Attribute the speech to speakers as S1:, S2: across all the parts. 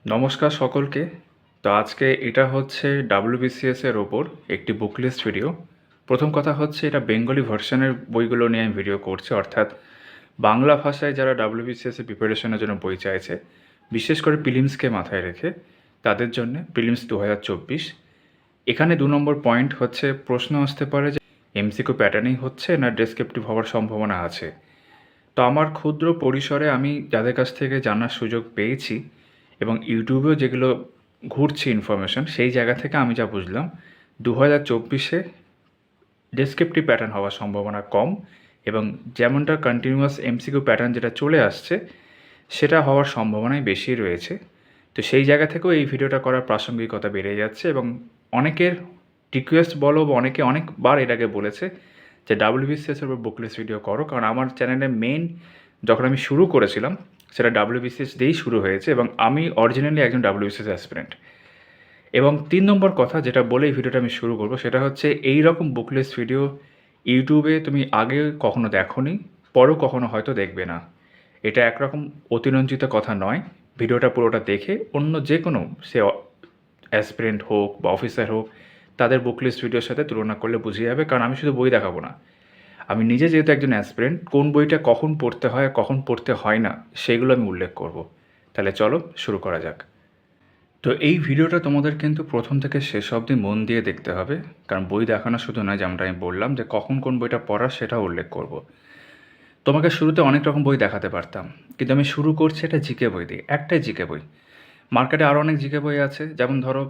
S1: নমস্কার সকলকে। তো আজকে এটা হচ্ছে WBCS এর ওপর একটি বুক লিস্ট ভিডিও। প্রথম কথা হচ্ছে এটা বেঙ্গলি ভার্সনের বইগুলো নিয়ে আমি ভিডিও করছি, অর্থাৎ বাংলা ভাষায় যারা WBCS এর প্রিপারেশনের জন্য বই চাইছে, বিশেষ করে প্রিলিমসকে মাথায় রেখে তাদের জন্য প্রিলিমস 2024। এখানে 2 নম্বর পয়েন্ট হচ্ছে প্রশ্ন আসতে পারে যে MCQ প্যাটার্নই হচ্ছে না ডেসক্রিপটিভ হওয়ার সম্ভাবনা আছে। তো আমার ক্ষুদ্র পরিসরে আমি যাদের কাছ থেকে জানার সুযোগ পেয়েছি এবং ইউটিউবেও যেগুলো ঘুরছে ইনফরমেশন, সেই জায়গা থেকে আমি যা বুঝলাম 2024-এ ডেসক্রিপটিভ প্যাটার্ন হওয়ার সম্ভাবনা কম, এবং যেমনটা কন্টিনিউয়াস MCQ প্যাটার্ন যেটা চলে আসছে সেটা হওয়ার সম্ভাবনাই বেশি রয়েছে। তো সেই জায়গা থেকেও এই ভিডিওটা করার প্রাসঙ্গিকতা বেড়ে যাচ্ছে, এবং অনেকের রিকোয়েস্ট বলো বা অনেকে অনেকবার এর আগে বলেছে যে WBCS এর উপর বুক লিস্ট ভিডিও করো, কারণ আমার চ্যানেলে মেন যখন আমি শুরু করেছিলাম সেটা WBCS দিয়েই শুরু হয়েছে, এবং আমি অরিজিনালি একজন WBCS অ্যাসপিরেন্ট। এবং 3 নম্বর কথা যেটা বলে এই ভিডিওটা আমি শুরু করব সেটা হচ্ছে এই রকম বুক লিস্ট ভিডিও ইউটিউবে তুমি আগে কখনো দেখোনি, পরেও কখনো হয়তো দেখবে না। এটা একরকম অতিরঞ্জিত কথা নয়। ভিডিওটা পুরোটা দেখে অন্য যে কোনো সে অ্যাসপিরেন্ট হোক বা অফিসার হোক, তাদের বুক লিস্ট ভিডিওর সাথে তুলনা করলে বুঝে যাবে, কারণ আমি শুধু বই দেখাবো না, আমি নিজে যেহেতু একজন অ্যাসপিরেন্ট, কোন বইটা কখন পড়তে হয় কখন পড়তে হয় না সেগুলো আমি উল্লেখ করব। তাহলে চলো শুরু করা যাক। তো এই ভিডিওটা তোমাদের কিন্তু প্রথম থেকে শেষ অবধি মন দিয়ে দেখতে হবে, কারণ বই দেখানো শুধু নয়, যেমনটা আমি বললাম যে কখন কোন বইটা পড়া সেটাও উল্লেখ করব। তোমাকে শুরুতে অনেক রকম বই দেখাতে পারতাম, কিন্তু আমি শুরু করছি একটা জিকে বই দিয়ে, একটাই জিকে বই। মার্কেটে আরও অনেক জিকে বই আছে, যেমন ধরো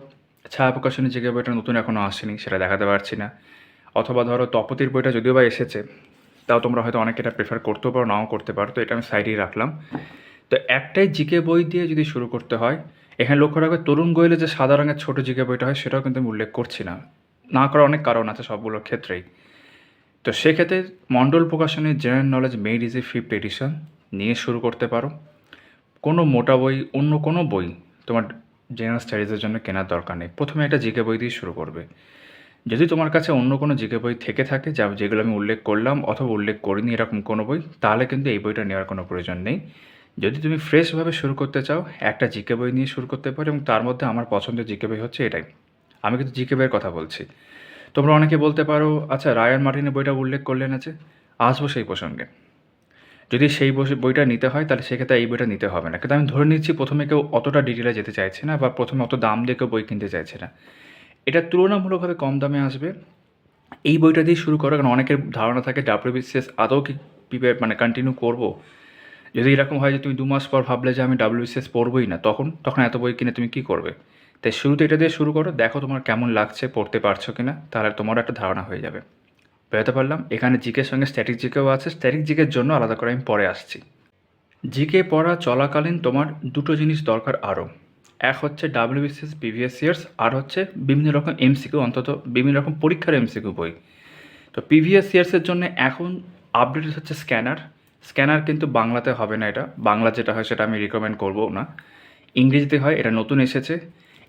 S1: ছায়া প্রকাশনের জিকে বইটা নতুন এখনও আসেনি, সেটা দেখাতে পারছি না। অথবা ধরো তপতির বইটা যদিও বা এসেছে, তাও তোমরা হয়তো অনেকে এটা প্রেফার করতেও পারো, নাও করতে পারো, তো এটা আমি সাইডেই রাখলাম। তো একটাই জিকে বই দিয়ে যদি শুরু করতে হয়, এখানে লক্ষ্য রাখবে তরুণ গোয়েলে যে সাদা রঙের ছোটো জিকে বইটা হয় সেটাও কিন্তু আমি উল্লেখ করছি না, না করার অনেক কারণ আছে সবগুলোর ক্ষেত্রেই। তো সেক্ষেত্রে মণ্ডল প্রকাশনের general knowledge made easy 5th edition নিয়ে শুরু করতে পারো। কোনো মোটা বই, অন্য কোনো বই তোমার জেনারেল স্টাডিজের জন্য কেনার দরকার নেই, প্রথমে একটা জিকে বই দিয়ে শুরু করবে। যদি তোমার কাছে অন্য কোনো জিকে বই থেকে থাকে যেগুলো আমি উল্লেখ করলাম অথবা উল্লেখ করিনি এরকম কোনো বই, তাহলে কিন্তু এই বইটা নেওয়ার কোনো প্রয়োজন নেই। যদি তুমি ফ্রেশভাবে শুরু করতে চাও, একটা জিকে বই নিয়ে শুরু করতে পারো, এবং তার মধ্যে আমার পছন্দের জিকে বই হচ্ছে এটাই। আমি কিন্তু জিকে বইয়ের কথা বলছি। তোমরা অনেকে বলতে পারো, আচ্ছা রায়ান মার্টিনের বইটা উল্লেখ করলেন আছে, আসবো সেই প্রসঙ্গে। যদি সেই বইটা নিতে হয় তাহলে সেক্ষেত্রে এই বইটা নিতে হবে না, কিন্তু আমি ধরে নিচ্ছি প্রথমে কেউ অতটা ডিটেলে যেতে চাইছে না, বা প্রথমে অত দাম দিয়ে কেউ বই কিনতে চাইছে না, এটা তুলনামূলকভাবে কম দামে আসবে। এই বইটা দিয়ে শুরু করো, কারণ অনেকের ধারণা থাকে WBCS আদৌ কি কন্টিনিউ করব। যদি এরকম হয় যে তুমি 2 মাস পর ভাবলে যে আমি WBCS পড়বই না, তখন এত বই কিনে তুমি কী করবে? তাই শুরুতে এটা দিয়ে শুরু করো, দেখো তোমার কেমন লাগছে, পড়তে পারছো কি না, তাহলে তোমারও একটা ধারণা হয়ে যাবে। বেরোতে পারলাম। এখানে জিকের সঙ্গে স্ট্যাটিক জিকেও আছে, স্ট্যাটিক জিকের জন্য আলাদা করে আমি পরে আসছি। জিকে পড়া চলাকালীন তোমার দুটো জিনিস দরকার আরও। এক হচ্ছে WBCS প্রিভিয়াস ইয়ার্স, আর হচ্ছে বিভিন্ন রকম MCQ, অন্তত বিভিন্ন রকম পরীক্ষার MCQ বই। তো প্রিভিয়াস ইয়ার্সের জন্য এখন আপডেটেড হচ্ছে স্ক্যানার। স্ক্যানার কিন্তু বাংলাতে হবে না, এটা বাংলা যেটা হয় সেটা আমি রিকমেন্ড করবো না, ইংরেজিতে হয়, এটা নতুন এসেছে।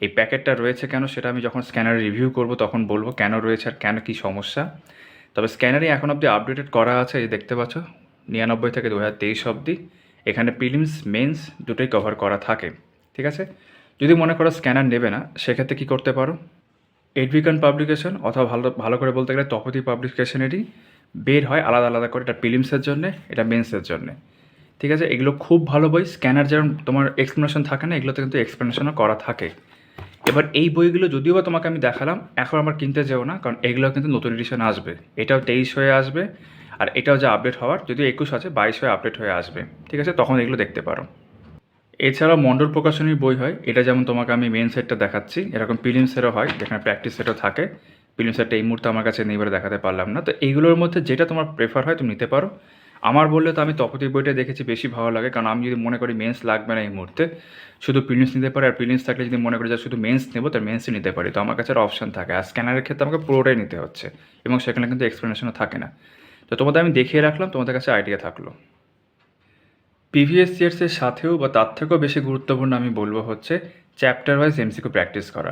S1: এই প্যাকেটটা রয়েছে কেন সেটা আমি যখন স্ক্যানারে রিভিউ করব তখন বলবো কেন রয়েছে আর কেন কী সমস্যা। তবে স্ক্যানারই এখন অবধি আপডেটেড করা আছে, এই দেখতে পাচ্ছ 99 থেকে 2023 অবধি। এখানে প্রিলিমস মেন্স দুটোই কভার করা থাকে, ঠিক আছে। যদি মনে করো স্ক্যানার নেবে না, সেক্ষেত্রে কী করতে পারো, এডভিকান পাবলিকেশন অথবা ভালো ভালো করে বলতে গেলে তপতি পাবলিকেশনেরই বের হয় আলাদা আলাদা করে, এটা প্রিলিমসের জন্যে, এটা মেন্সের জন্যে, ঠিক আছে। এগুলো খুব ভালো বই। স্ক্যানার যেমন তোমার এক্সপ্লেনেশন থাকে না, এগুলোতে কিন্তু এক্সপ্লেনেশনও করা থাকে। এবার এই বইগুলো যদিও বা তোমাকে আমি দেখালাম, এখন আমার কিনতে যেও না, কারণ এগুলো কিন্তু নতুন এডিশন আসবে। এটাও 23 হয়ে আসবে, আর এটাও যে আপডেট হওয়ার, যদিও 21 আছে, 22 হয়ে আপডেট হয়ে আসবে, ঠিক আছে, তখন এগুলো দেখতে পারো। এছাড়াও মণ্ডল প্রকাশনীর বই হয়, এটা যেমন তোমাকে আমি মেন সেটটা দেখাচ্ছি, এরকম প্রিলিম সেটও হয় যেখানে প্র্যাকটিস সেটও থাকে। প্রিলিম সেটটা এই মুহূর্তে আমার কাছে নেই বলে দেখাতে পারলাম না। তো এইগুলোর মধ্যে যেটা তোমার প্রেফার হয় তুমি নিতে পারো। আমার বললে তো আমি তপতির বইটা দেখেছি বেশি ভালো লাগে, কারণ আমি যদি মনে করি মেন্স লাগবে না এই মুহূর্তে, শুধু প্রিলিমস নিতে পারি, আর প্রিলিমস থাকলে যদি মনে করি যে শুধু মেন্স নেবো, তার মেন্সই নিতে পারি, তো আমার কাছে আর অপশান থাকে। আর স্ক্যানারের ক্ষেত্রে আমাকে পুরোটাই নিতে হচ্ছে, এবং সেখানে কিন্তু এক্সপ্লেনেশনও থাকে না। তো তোমাদের আমি দেখিয়ে রাখলাম, তোমাদের কাছে আইডিয়া থাকলো। প্রিভিয়াস ইয়ার্সের সাথেও বা তার থেকেও বেশি গুরুত্বপূর্ণ আমি বলবো হচ্ছে চ্যাপ্টার ওয়াইজ MCQ প্র্যাকটিস করা।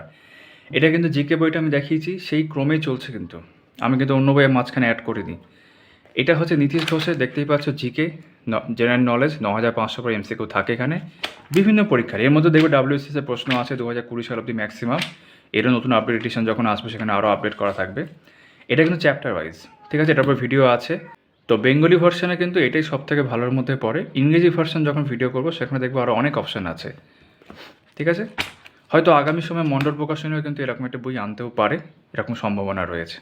S1: এটা কিন্তু জিকে বইটা আমি দেখিয়েছি সেই ক্রমেই চলছে, কিন্তু আমি কিন্তু অন্য বইয়ের মাঝখানে অ্যাড করে দিই। এটা হচ্ছে নীতিশ ঘোষের, দেখতেই পাচ্ছ জিকে, জেনারেল নলেজ 9500 করে এমসিকিউ থাকে এখানে বিভিন্ন পরীক্ষার। এর মধ্যে দেখবে ডাব্লিউবিসিএস এর প্রশ্ন আছে 2020 সাল অবধি ম্যাক্সিমাম। এরও নতুন আপডেট এডিশন যখন আসবে সেখানে আরও আপডেট করা থাকবে। এটা কিন্তু চ্যাপ্টার ওয়াইজ, ঠিক আছে? এটার উপর ভিডিও আছে। তো বেঙ্গলি ভার্সনে কিন্তু এটাই সবথেকে ভালোর মধ্যে পড়ে। ইংরেজি ভার্সন যখন ভিডিও করবো সেখানে দেখবো আরও অনেক অপশান আছে, ঠিক আছে? হয়তো আগামী সময় মণ্ডল প্রকাশনীয় কিন্তু এরকম একটা বই আনতেও পারে, এরকম সম্ভাবনা রয়েছে।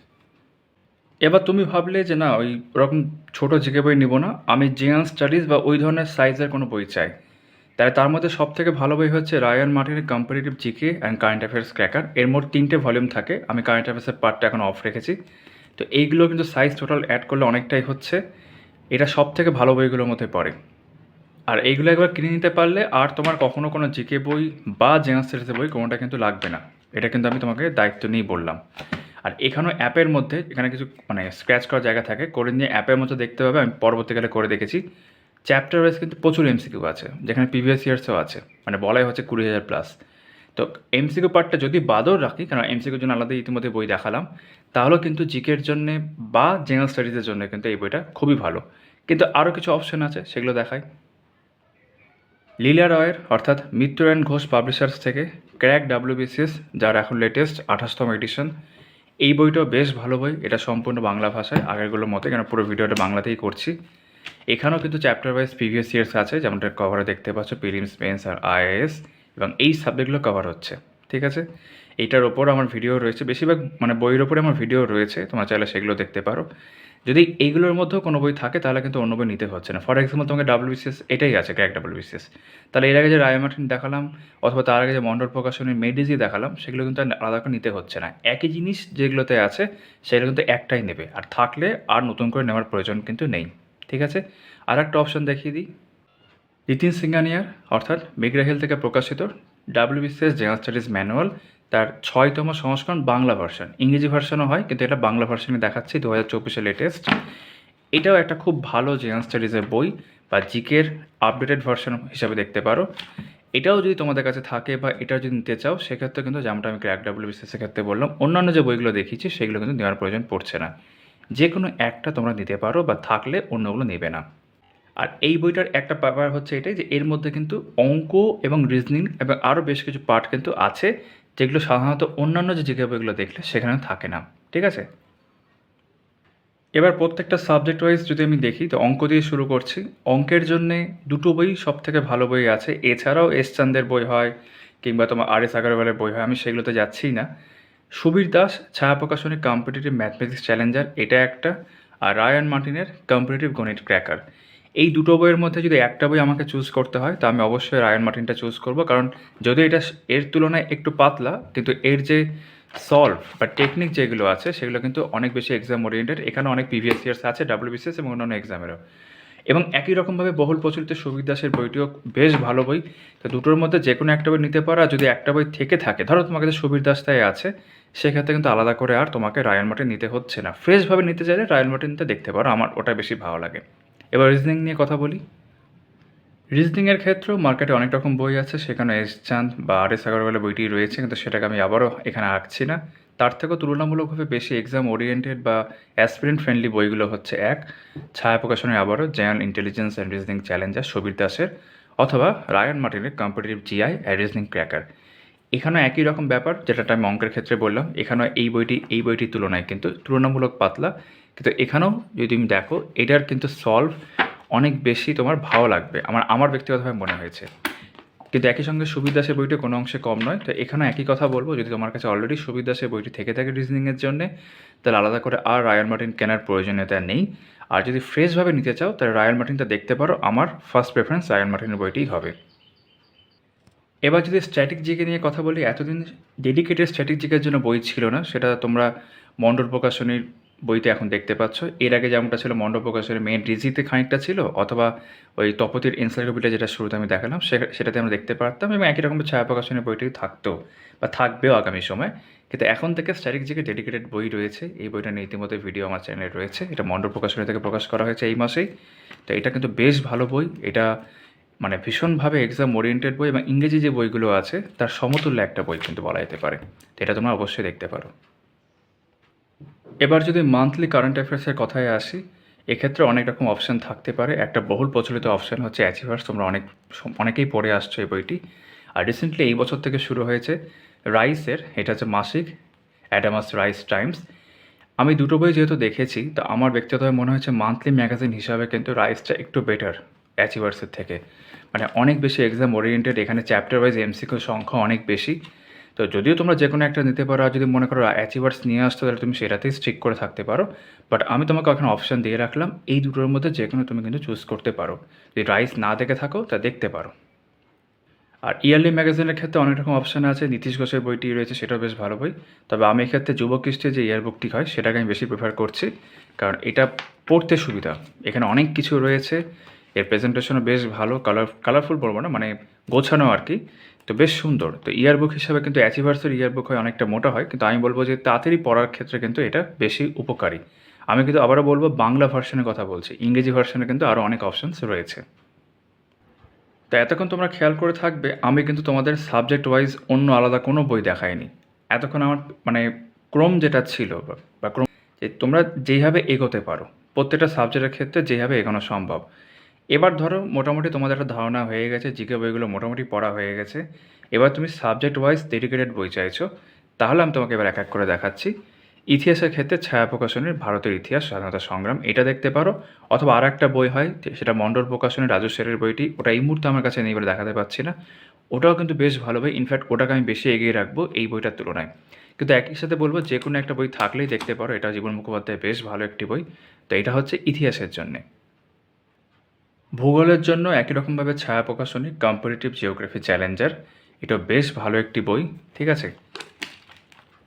S1: এবার তুমি ভাবলে যে না ওই ওরকম ছোটো জিকে বই নিব না, আমি জেনারেল স্টাডিজ বা ওই ধরনের সাইজের কোনো বই চাই। তাই তার মধ্যে সবথেকে ভালো বই হচ্ছে রায়ান মার্টিনের comparative GK and current affairs cracker. এর মোট 3টে ভলিউম থাকে, আমি কারেন্ট অ্যাফেয়ার্সের পার্টটা এখন অফ রেখেছি। তো এইগুলো কিন্তু সাইজ টোটাল অ্যাড করলে অনেকটাই হচ্ছে, এটা সবথেকে ভালো বইগুলোর মধ্যে পড়ে। আর এইগুলো একবার কিনে নিতে পারলে আর তোমার কখনো কোনো জিকে বই বা জেনারেল স্টাডিজের বই কোনোটা কিন্তু লাগবে না। এটা কিন্তু আমি তোমাকে দায়িত্ব নিয়েই বললাম। আর এখানেও অ্যাপের মধ্যে এখানে কিছু মানে স্ক্র্যাচ করার জায়গা থাকে, করে নিয়ে অ্যাপের মধ্যে দেখতে পাবে। আমি পরবর্তীকালে করে দেখেছি চ্যাপ্টার ওয়াইজ কিন্তু প্রচুর এমসিকিউ আছে, যেখানে প্রিভিয়াস ইয়ার্সও আছে, মানে বলাই হচ্ছে 20,000+। তো এমসিকিউ পার্টটা যদি বাদও রাখি, কারণ এমসিকিউর জন্য আলাদা ইতিমধ্যে বই দেখালাম, তাহলেও কিন্তু জিকের জন্যে বা জেনারেল স্টাডিজের জন্য কিন্তু এই বইটা খুবই ভালো। কিন্তু আরও কিছু অপশন আছে, সেগুলো দেখাই। লীলা রয়ের অর্থাৎ মিত্র ঘোষ পাবলিশার্স থেকে ক্র্যাক ডাব্লিউবিসিএস, যার এখন লেটেস্ট 28তম এডিশন। এই বইটাও বেশ ভালো বই, এটা সম্পূর্ণ বাংলা ভাষায় আগেরগুলোর মতো, কেন পুরো ভিডিওটা বাংলাতেই করছি। এখানেও কিন্তু চ্যাপ্টার ওয়াইজ প্রিভিয়াস ইয়ার্স আছে, যেমনটা কভারে দেখতে পাচ্ছ, প্রিলিমস, মেন্স আর আইএএস, এবং এই সাবজেক্টগুলো কভার হচ্ছে, ঠিক আছে? এইটার ওপর আমার ভিডিও রয়েছে, বেশিরভাগ মানে বইয়ের ওপরে আমার ভিডিও রয়েছে, তোমরা চাইলে সেগুলো দেখতে পারো। যদি এইগুলোর মধ্যেও কোনো বই থাকে তাহলে কিন্তু অন্য বই নিতে হচ্ছে না। ফর এক্সাম্পল তোমাকে ডাব্লিউবিসিএস এটাই আছে, ক্র্যাক ডাব্লিউবিসিএস, তাহলে এর আগে যে রায় মার্টিন দেখালাম অথবা তার আগে যে মণ্ডল প্রকাশনের মেডিজি দেখালাম, সেগুলো কিন্তু আলাদা করে নিতে হচ্ছে না। একই জিনিস যেগুলোতে আছে সেগুলো কিন্তু একটাই নেবে, আর থাকলে আর নতুন করে নেওয়ার প্রয়োজন কিন্তু নেই, ঠিক আছে? আর একটা অপশন দেখিয়ে দিই, নিতিন সিংহানিয়ার অর্থাৎ মেঘরাহিল থেকে প্রকাশিত ডাব্লিউবিসিএস জেনারেল স্টাডিজ ম্যানুয়াল, তার 6তম সংস্করণ বাংলা ভার্সন। ইংরেজি ভার্সনও হয়, কিন্তু এটা বাংলা ভার্সনে দেখাচ্ছি, 2024 লেটেস্ট। এটাও একটা খুব ভালো জেনারেল স্টাডিজের বই বা জিকের আপডেটেড ভার্সন হিসাবে দেখতে পারো। এটাও যদি তোমাদের কাছে থাকে বা এটা যদি নিতে চাও, সেক্ষেত্রে কিন্তু যেমনটা আমি ক্র্যাক ডাব্লিউবিসিএসের ক্ষেত্রে বললাম, অন্যান্য যে বইগুলো দেখিয়েছি সেগুলো কিন্তু নেওয়ার প্রয়োজন পড়ছে না। যে কোনো একটা তোমরা নিতে পারো, বা থাকলে অন্যগুলো নেবে না। আর এই বইটার একটা ব্যাপার হচ্ছে এটাই যে এর মধ্যে কিন্তু অঙ্ক এবং রিজনিং এবং আরও বেশ কিছু পার্ট কিন্তু আছে, যেগুলো সাধারণত অন্যান্য যে জিকে বইগুলো দেখলে সেখানে থাকে না, ঠিক আছে? এবার প্রত্যেকটা সাবজেক্ট ওয়াইজ যদি আমি দেখি, তো অঙ্ক দিয়ে শুরু করছি। অঙ্কের জন্যে দুটো বই সবথেকে ভালো বই আছে, এছাড়াও এস চান্দের বই হয় কিংবা তোমার আর এস আগরওয়ালের বই হয়, আমি সেগুলোতে যাচ্ছিই না। সুবীর দাস ছায়া প্রকাশনী কম্পিটিটিভ ম্যাথমেটিক্স চ্যালেঞ্জার, এটা একটা। আর রায়ান মার্টিনের কম্পিটিটিভ গণিত ক্র্যাকার। এই দুটো বইয়ের মধ্যে যদি একটা বই আমাকে চুজ করতে হয়, তো আমি অবশ্যই রায়ান মার্টিনটা চুজ করব, কারণ যদিও এটা এর তুলনায় একটু পাতলা, কিন্তু এর যে সলভ বা টেকনিক যেগুলো আছে সেগুলো কিন্তু অনেক বেশি এক্সাম ওরিয়েন্টেড। এখানে অনেক প্রিভিয়াস ইয়ার্স আছে ডাব্লিউবিসিএস এবং অন্যান্য এক্সামেরও। এবং একই রকমভাবে বহুল প্রচলিত সুবীর দাসের বইটিও বেশ ভালো বই। তো দুটোর মধ্যে যে কোনো একটা বই নিতে পারো, আর যদি একটা বই থেকে থাকে, ধরো তোমার কাছে সুবীর দাসটাই আছে, সেক্ষেত্রে কিন্তু আলাদা করে আর তোমাকে রায়ান মার্টিন নিতে হচ্ছে না। ফ্রেশভাবে নিতে চাইলে রায়ান মার্টিনটা দেখতে পারো, আমার ওটা বেশি ভালো লাগে। এবার রিজনিং নিয়ে কথা বলি। রিজনিংয়ের ক্ষেত্রেও মার্কেটে অনেক রকম বই আছে, সেখানে এস চাঁদ বা আর এস আগরওয়ালের বইটি রয়েছে, কিন্তু সেটাকে আমি আবারও এখানে রাখছি না। তার থেকেও তুলনামূলকভাবে বেশি এক্সাম ওরিয়েন্টেড বা অ্যাসপিরেন্ট ফ্রেন্ডলি বইগুলো হচ্ছে এক, ছায়া প্রকাশনের আবারও general intelligence and reasoning Challenger Subir দাসের, অথবা রায়ান মার্টিনের competitive GI and reasoning cracker. এখানেও একই রকম ব্যাপার, যেটা আমি অঙ্কের ক্ষেত্রে বললাম, এখানেও এই বইটির তুলনায় কিন্তু তুলনামূলক পাতলা, কিন্তু এখানেও যদি তুমি দেখো এটার কিন্তু সলভ অনেক বেশি তোমার ভালো লাগবে, আমার ব্যক্তিগতভাবে মনে হয়েছে। কিন্তু একই সঙ্গে সুবীর দাসের বইটি কোনো অংশে কম নয়। তো এখানে একই কথা বলবো, যদি তোমার কাছে অলরেডি সুবীর দাসের বইটি থেকে থাকে রিজনিংয়ের জন্যে, তাহলে আলাদা করে আর রায়ান মার্টিন কেনার প্রয়োজনীয়তা নেই। আর যদি ফ্রেশভাবে নিতে চাও, তাহলে রায়ান মার্টিনটা দেখতে পারো। আমার ফার্স্ট প্রেফারেন্স রায়ান মার্টিনের বইটিই হবে। এবার যদি স্ট্যাটিক জিকে নিয়ে কথা বলি, এতদিন ডেডিকেটেড স্ট্যাটিক জিকের জন্য বই ছিল না, সেটা তোমরা মণ্ডল প্রকাশনীর বইতে এখন দেখতে পাচ্ছ। এর আগে যেমনটা ছিল মণ্ডল প্রকাশনীর মেন ডিজিতে খানিকটা ছিল, অথবা ওই তপতির এনসাইক্লোপিডিয়া যেটা শুরুতে আমি দেখালাম সেটাতে আমরা দেখতে পারতাম, এবং একই রকমের ছায়া প্রকাশনীর বইটি থাকতো বা থাকবেও আগামী সময়। কিন্তু এখন থেকে স্ট্যাটিক জিকে ডেডিকেটেড বই রয়েছে। এই বইটা নিয়ে ইতিমধ্যে ভিডিও আমার চ্যানেলে রয়েছে, এটা মণ্ডল প্রকাশনী থেকে প্রকাশ করা হয়েছে এই মাসেই। তো এটা কিন্তু বেশ ভালো বই, এটা মানে ভীষণভাবে এক্সাম ওরিয়েন্টেড বই, এবং ইংরেজি যে বইগুলো আছে তার সমতুল্য একটা বই কিন্তু বলা যেতে পারে। তো এটা তোমরা অবশ্যই দেখতে পারো। এবার যদি মান্থলি কারেন্ট অ্যাফেয়ার্সের কথায় আসি, এক্ষেত্রে অনেক রকম অপশান থাকতে পারে। একটা বহুল প্রচলিত অপশান হচ্ছে অ্যাচিভার্স। তোমরা অনেকেই পড়ে আসছো এই বইটি। আর রিসেন্টলি এই বছর থেকে শুরু হয়েছে রাইসের, এটা হচ্ছে মাসিক অ্যাডামাস রাইস টাইমস। আমি দুটো বই যেহেতু দেখেছি, তো আমার ব্যক্তিগতভাবে মনে হয়েছে মান্থলি ম্যাগাজিন হিসাবে কিন্তু রাইসটা একটু বেটার অ্যাচিভার্সের থেকে। মানে অনেক বেশি এক্সাম ওরিয়েন্টেড, এখানে চ্যাপ্টার ওয়াইজ এমসিকিউ সংখ্যা অনেক বেশি। তো যদিও তোমরা যে কোনো একটা নিতে পারো, আর যদি মনে করো অ্যাচিভার্স নিয়ে আসতে তাহলে তুমি সেটাতেই স্ট্রিক করে থাকতে পারো। বাট আমি তোমাকে ওখানে অপশান দিয়ে রাখলাম, এই দুটোর মধ্যে যে কোনো তুমি কিন্তু চুজ করতে পারো। যদি রাইস না দেখে থাকো তা দেখতে পারো। আর ইয়ারলি ম্যাগাজিনের ক্ষেত্রে অনেক রকম অপশান আছে। নীতিশ ঘোষের বইটি রয়েছে, সেটাও বেশ ভালো বই। তবে আমি এক্ষেত্রে যুবক কৃষ্টির যে ইয়ার বুকটি হয় সেটাকে আমি বেশি প্রেফার করছি, কারণ এটা পড়তে সুবিধা। এখানে অনেক কিছু রয়েছে, এর প্রেজেন্টেশনও বেশ ভালো, কালারফুল বলবো না, মানে গোছানো আর কি। তো বেশ সুন্দর। তো ইয়ার বুক হিসাবে কিন্তু অ্যাচিভার্সের ইয়ার বুক হয় অনেকটা মোটা হয়, কিন্তু আমি বলবো যে তাড়াতাড়ি পড়ার ক্ষেত্রে কিন্তু এটা বেশি উপকারী। আমি কিন্তু আবারও বলবো বাংলা ভার্সনের কথা বলছি, ইংরেজি ভার্সনে কিন্তু আরও অনেক অপশানস রয়েছে। তো এতক্ষণ তোমরা খেয়াল করে থাকবে, আমি কিন্তু তোমাদের সাবজেক্ট ওয়াইজ অন্য আলাদা কোনো বই দেখাইনি। এতক্ষণ আমার মানে ক্রম যেটা ছিল বা ক্রম, যে তোমরা যেইভাবে এগোতে পারো প্রত্যেকটা সাবজেক্টের ক্ষেত্রে যেভাবে এগোনো সম্ভব। এবার ধরো মোটামুটি তোমাদের একটা ধারণা হয়ে গেছে, জিকে বইগুলো মোটামুটি পড়া হয়ে গেছে। এবার তুমি সাবজেক্ট ওয়াইজ ডেডিকেটেড বই চাইছো, তাহলে আমি তোমাকে এবার এক এক করে দেখাচ্ছি। ইতিহাসের ক্ষেত্রে ছায়া প্রকাশনীর ভারতের ইতিহাস স্বাধীনতা সংগ্রাম, এটা দেখতে পারো। অথবা আর একটা বই হয়, সেটা মণ্ডল প্রকাশনের রাজু শেরের বইটি, ওটা এই মুহূর্তে আমার কাছে নেই বলে দেখাতে পাচ্ছি না। ওটাও কিন্তু বেশ ভালো বই, ইনফ্যাক্ট ওটাকে আমি বেশি এগিয়ে রাখবো এই বইটার তুলনায়। কিন্তু একই সাথে বলবো যে কোনো একটা বই থাকলেই দেখতে পারো, এটা জীবন মুখোপাধ্যায় বেশ ভালো একটি বই। তো এটা হচ্ছে ইতিহাসের জন্যে। ভূগোলের জন্য একই রকমভাবে ছায়া প্রকাশনী কম্পারেটিভ জিওগ্রাফি চ্যালেঞ্জার, এটা বেশ ভালো একটি বই, ঠিক আছে।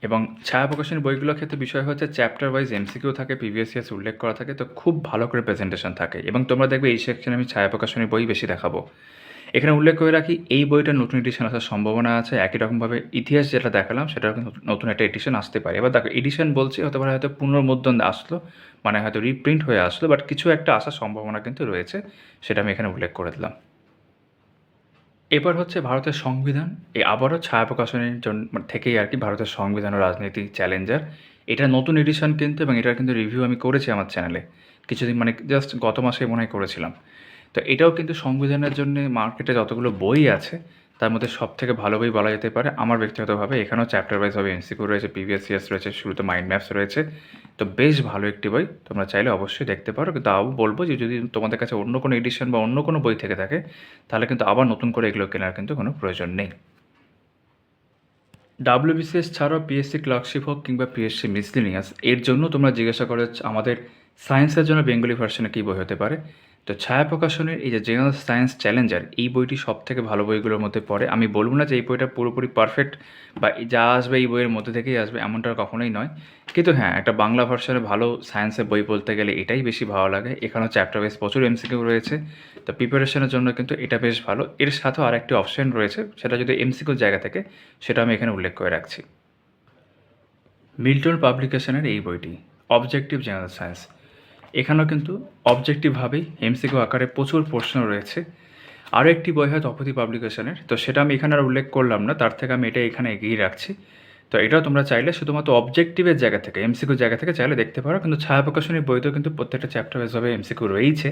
S1: এবং ছায়া প্রকাশনীর বইগুলোর ক্ষেত্রে বিষয় হচ্ছে চ্যাপ্টার ওয়াইজ এমসিকিউ থাকে, প্রিভিয়াস ইয়ার্স উল্লেখ করা থাকে, তো খুব ভালো করে প্রেজেন্টেশন থাকে। এবং তোমরা দেখবে এই সেকশনে আমি ছায়া প্রকাশনীর বই বেশি দেখাবো। এখানে উল্লেখ করে রাখি, এই বইটার নতুন এডিশন আসার সম্ভাবনা আছে। একই রকমভাবে ইতিহাস যেটা দেখালাম সেটাও কিন্তু নতুন একটা এডিশন আসতে পারে। এবার দেখো, এডিশন বলছি, হতে পারে হয়তো পুনর্মুদ্রণ আসলো, মানে হয়তো রিপ্রিন্ট হয়ে আসলো, বাট কিছু একটা আসার সম্ভাবনা কিন্তু রয়েছে, সেটা আমি এখানে উল্লেখ করে দিলাম। এবার হচ্ছে ভারতের সংবিধান, এই আবারও ছায়া প্রকাশনীর জন্য থেকেই আর কি, ভারতের সংবিধান ও রাজনীতি চ্যালেঞ্জার। এটা নতুন এডিশন কিন্তু, এবং এটার কিন্তু রিভিউ আমি করেছি আমার চ্যানেলে কিছুদিন, মানে জাস্ট গত মাসে মনে হয় করেছিলাম। তো এটাও কিন্তু সংবিধানের জন্য মার্কেটে যতগুলো বই আছে তার মধ্যে সব থেকে ভালো বই বলা যেতে পারে আমার ব্যক্তিগতভাবে। এখানেও চ্যাপ্টার ওয়াইজ হবে এমসিকিউ রয়েছে, প্রিভিয়াস ইয়ার্স রয়েছে, শুরুতে মাইন্ড ম্যাপস রয়েছে। তো বেশ ভালো একটি বই, তোমরা চাইলে অবশ্যই দেখতে পারো। কিন্তু তাও বলবো যে যদি তোমাদের কাছে অন্য কোনো এডিশন বা অন্য কোনো বই থেকে থাকে, তাহলে কিন্তু আবার নতুন করে এগুলো কেনার কিন্তু কোনো প্রয়োজন নেই। ডাব্লিউবিসিএস ছাড়াও পিএসসি ক্লার্কশিপ হোক কিংবা পিএসসি মিসলিনিয়াস, এর জন্য তোমরা জিজ্ঞাসা করে আমাদের সায়েন্সের জন্য বেঙ্গলি ভার্সনে কী বই হতে পারে। তো ছায়া প্রকাশনের এই যে জেনারেল সায়েন্স চ্যালেঞ্জার, এই বইটি সব থেকে ভালো বইগুলোর মধ্যে পড়ে। আমি বলবো না যে এই বইটা পুরোপুরি পারফেক্ট বা যা আসবে এই বইয়ের মধ্যে থেকেই আসবে, এমনটা কখনোই নয়। কিন্তু হ্যাঁ, একটা বাংলা ভার্সনে ভালো সায়েন্সের বই বলতে গেলে এটাই বেশি ভালো লাগে। এখানেও চ্যাপ্টার ওয়াইজ প্রচুর এমসিকিউ রয়েছে, তো প্রিপারেশনের জন্য কিন্তু এটা বেশ ভালো। এর সাথেও আরেকটি অপশন রয়েছে, সেটা যদি এমসিকিউর জায়গা থেকে, সেটা আমি এখানে উল্লেখ করে রাখছি। মিল্টন পাবলিকেশনের এই বইটি অবজেক্টিভ জেনারেল সায়েন্স, এখানেও কিন্তু অবজেক্টিভভাবেই এমসিকিউ আকারে প্রচুর প্রশ্ন রয়েছে। আরও একটি বই হয় তপতি পাবলিকেশনের, তো সেটা আমি এখানে আর উল্লেখ করলাম না, তার থেকে আমি এটা এখানে এগিয়ে রাখছি। তো এটাও তোমরা চাইলে শুধুমাত্র অবজেক্টিভের জায়গা থেকে, এমসিকিউ জায়গা থেকে চাইলে দেখতে পারো। কিন্তু ছায়া প্রকাশনীর বইতেও কিন্তু প্রত্যেকটা চ্যাপ্টার হিসাবে এমসিকিউ রয়েছে।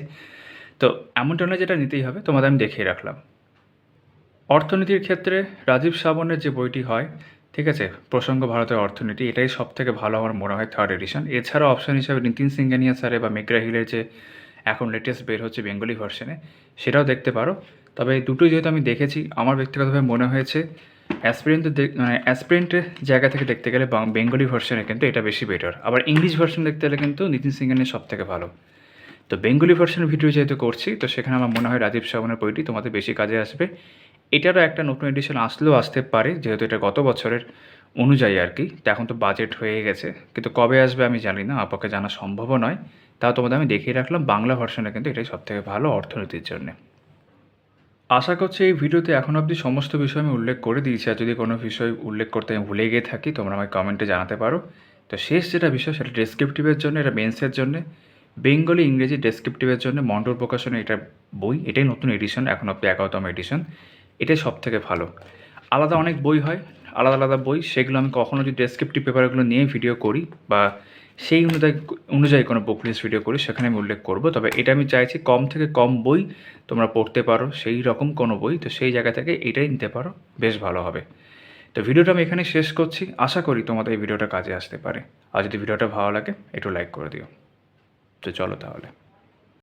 S1: তো এমনটা নয় যেটা নিতেই হবে, তোমাদের আমি দেখিয়ে রাখলাম। অর্থনীতির ক্ষেত্রে রাজীব সাবনের যে বইটি হয়, ঠিক আছে, প্রসঙ্গ ভারতের অর্থনীতি, এটাই সব থেকে ভালো আমার মনে হয়, থার্ড এডিশন। এছাড়াও অপশান হিসাবে নিতিন সিংহানিয়া স্যারের বা মেঘরা হিলের যে এখন লেটেস্ট বের হচ্ছে বেঙ্গলি ভার্সনে, সেটাও দেখতে পারো। তবে দুটোই যেহেতু আমি দেখেছি, আমার ব্যক্তিগতভাবে মনে হয়েছে অ্যাসপিরেন্টের জায়গা থেকে দেখতে গেলে বেঙ্গলি ভার্সনে কিন্তু এটা বেশি বেটার। আবার ইংলিশ ভার্সন দেখতে গেলে কিন্তু নিতিন সিংহানিয়া সব থেকে ভালো। তো বেঙ্গলি ভার্সনের ভিডিও যেহেতু করছি, তো সেখানে আমার মনে হয় রাজীব সাবনের বইটি তোমাদের বেশি কাজে আসবে। এটারও একটা নতুন এডিশন আসলেও আসতে পারে, যেহেতু এটা গত বছরের অনুযায়ী আর কি। তো এখন তো বাজেট হয়ে গেছে, কিন্তু কবে আসবে আমি জানি না, আপাকে জানা সম্ভবও নয়। তাও তোমাদের আমি দেখিয়ে রাখলাম, বাংলা ভার্সনে কিন্তু এটাই সবথেকে ভালো অর্থনীতির জন্যে। আশা করছি এই ভিডিওতে এখন অবধি সমস্ত বিষয় আমি উল্লেখ করে দিয়েছি। আর যদি কোনো বিষয় উল্লেখ করতে আমি ভুলে গিয়ে থাকি, তোমরা আমায় কমেন্টে জানাতে পারো। তো শেষ যেটা বিষয়, সেটা ডেসক্রিপটিভের জন্য, এটা মেন্সের জন্যে বেঙ্গলি ইংরেজি ডেসক্রিপটিভের জন্য মন্ডল প্রকাশনের এটা বই, এটাই নতুন এডিশন, এখন অব্দি 11তম এডিশন, এটাই সব থেকে ভালো। আলাদা অনেক বই হয়, আলাদা আলাদা বই, সেগুলো আমি কখনো যদি ডেসক্রিপটিভ পেপারগুলো নিয়ে ভিডিও করি বা সেই অনুযায়ী কোনো বুক লিস্ট ভিডিও করি, সেখানে আমি উল্লেখ করব। তবে এটা আমি চাইছি কম থেকে কম বই তোমরা পড়তে পারো, সেই রকম কোনো বই, তো সেই জায়গা থেকে এটাই নিতে পারো, বেশ ভালো হবে। তো ভিডিওটা আমি এখানেই শেষ করছি। আশা করি তোমাদের এই ভিডিওটা কাজে আসতে পারে। আর যদি ভিডিওটা ভালো লাগে একটু লাইক করে দিও। তো চলো তাহলে।